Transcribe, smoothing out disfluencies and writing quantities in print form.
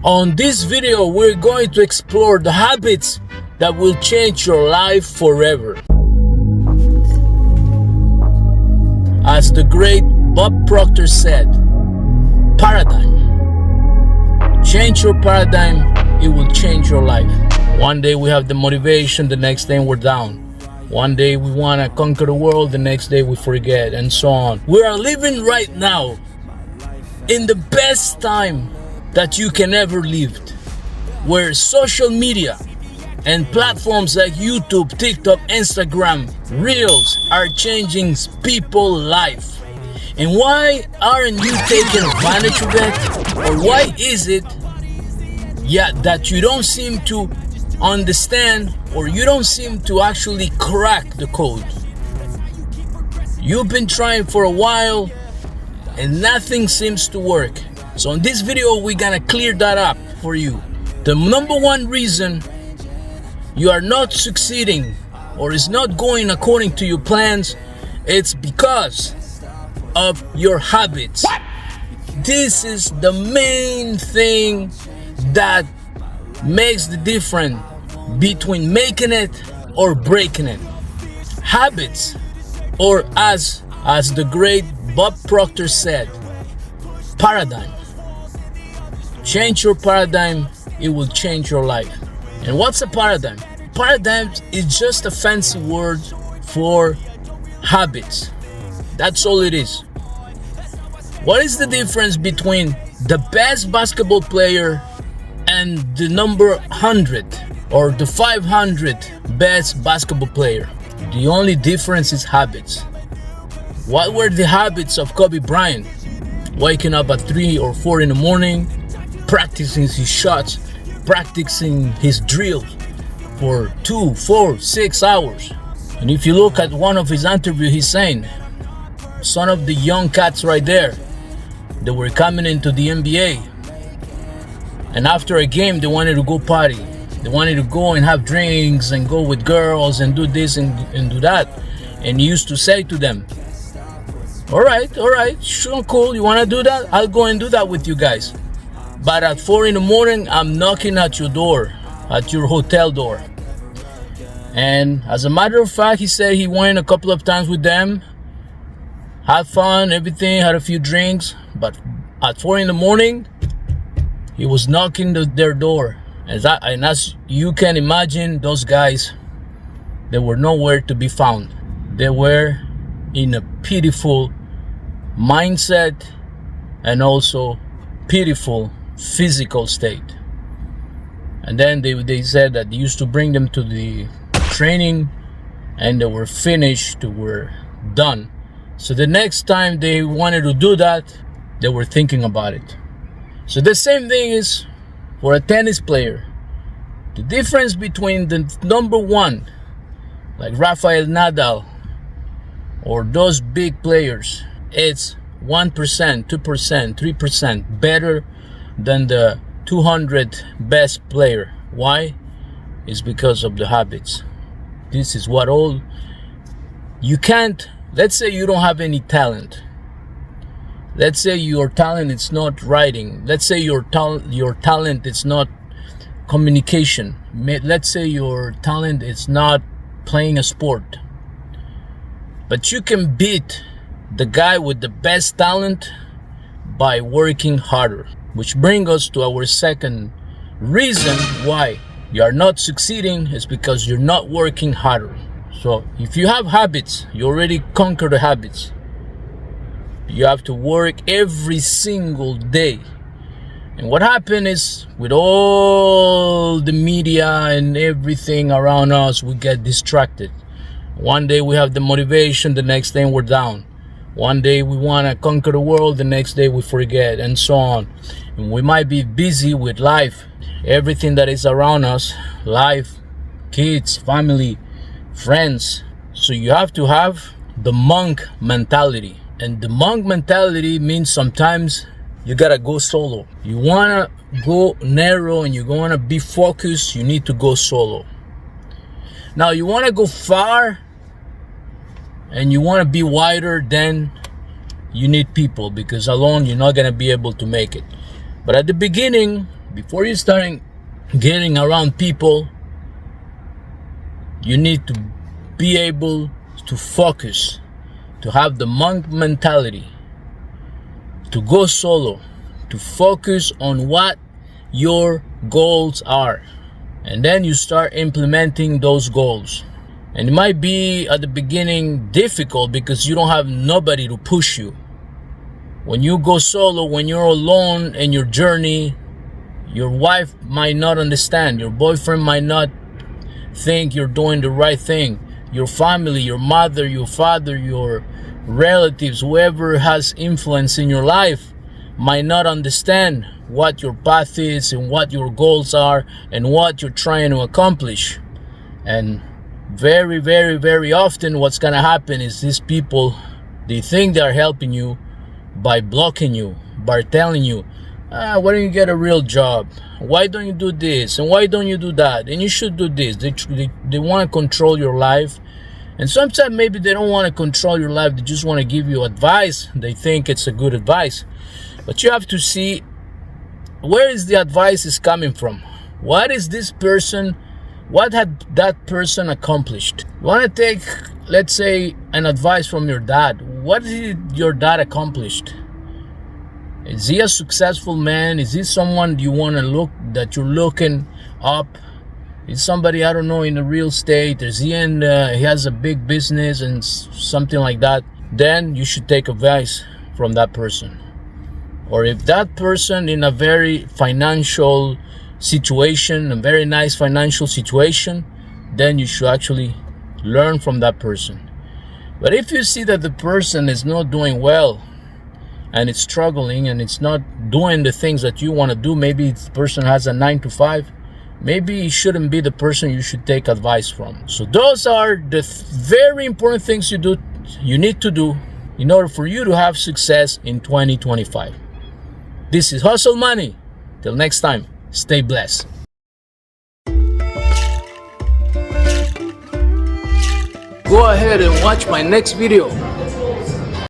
On this video, we're going to explore the habits that will change your life forever. As the great Bob Proctor said, paradigm. Change your paradigm, it will change your life. One day we have the motivation, the next day we're down. One day we want to conquer the world, the next day we forget, and so on. We are living right now in the best time that you can ever live, where social media and platforms like YouTube, TikTok, Instagram, Reels are changing people's life. And why aren't you taking advantage of it? Or why is it that you don't seem to understand, or you don't seem to actually crack the code? You've been trying for a while and nothing seems to work. So in this video, we're gonna clear that up for you. The number one reason you are not succeeding or is not going according to your plans, it's because of your habits. This is the main thing that makes the difference between making it or breaking it. Habits, or as the great Bob Proctor said, paradigm. Change your paradigm, it will change your life. And what's a paradigm? Paradigm is just a fancy word for habits. That's all it is. What is the difference between the best basketball player and the number 100 or the 500 best basketball player? The only difference is habits. What were the habits of Kobe Bryant? Waking up at 3 or 4 in the morning, practicing his shots, practicing his drills for 2, 4, 6 hours. And if you look at one of his interviews, he's saying, some of the young cats right there, they were coming into the NBA, and after a game they wanted to go party. They wanted to go and have drinks and go with girls and do this and do that. And he used to say to them, all right, sure, cool, you want to do that? I'll go and do that with you guys. But at 4 in the morning, I'm knocking at your door, at your hotel door. And as a matter of fact, he said he went a couple of times with them, had fun, everything, had a few drinks. But at 4 in the morning, he was knocking their door. And as you can imagine, those guys, they were nowhere to be found. They were in a pitiful mindset and also pitiful physical state. And then they said that they used to bring them to the training and they were finished, they were done. So the next time they wanted to do that, they were thinking about it. So the same thing is for a tennis player. The difference between the number one, like Rafael Nadal, or those big players, it's 1%, 2%, 3% better than the 200 best player. Why? It's because of the habits. This is what all you can't. Let's say you don't have any talent. Let's say your talent is not writing. Let's say your talent is not communication. Let's say your talent is not playing a sport. But you can beat the guy with the best talent by working harder. Which brings us to our second reason why you are not succeeding, is because you're not working harder. So if you have habits, you already conquer the habits. You have to work every single day. And what happened is, with all the media and everything around us, we get distracted. One day we have the motivation, the next day we're down. One day we want to conquer the world, the next day we forget, and so on. And we might be busy with life, everything that is around us, life, kids, family, friends. So you have to have the monk mentality. And the monk mentality means sometimes you gotta go solo. You wanna go narrow and you wanna be focused, you need to go solo. Now you wanna go far and you wanna be wider, then you need people, because alone you're not gonna be able to make it. But at the beginning, Before you start getting around people, you need to be able to focus, to have the monk mentality, to go solo, to focus on what your goals are, and then you start implementing those goals. And it might be at the beginning difficult because you don't have nobody to push you. When you go solo, when you're alone in your journey, your wife might not understand, your boyfriend might not think you're doing the right thing, your family, your mother, your father, your relatives, whoever has influence in your life might not understand what your path is and what your goals are and what you're trying to accomplish. And very, very, very often what's gonna happen is these people, they think they're helping you by blocking you, by telling you, why don't you get a real job? Why don't you do this? And why don't you do that? And you should do this. They want to control your life. And sometimes maybe they don't want to control your life. They just want to give you advice. They think it's a good advice. But you have to see where is the advice is coming from. What is this person, what had that person accomplished? You want to take, let's say, an advice from your dad. What did your dad accomplished? Is he a successful man? Is he someone you want to look, that you're looking up? Is somebody, I don't know, in the real estate? Is he in, he has a big business and something like that? Then you should take advice from that person. Or if that person in a very financial situation, a very nice financial situation, then you should actually learn from that person. But if you see that the person is not doing well, and it's struggling and it's not doing the things that you want to do, maybe the person has a 9-to-5, maybe he shouldn't be the person you should take advice from. So those are the very important things you need to do in order for you to have success in 2025. This is Hustle Money. Till next time, stay blessed. Go ahead and watch my next video.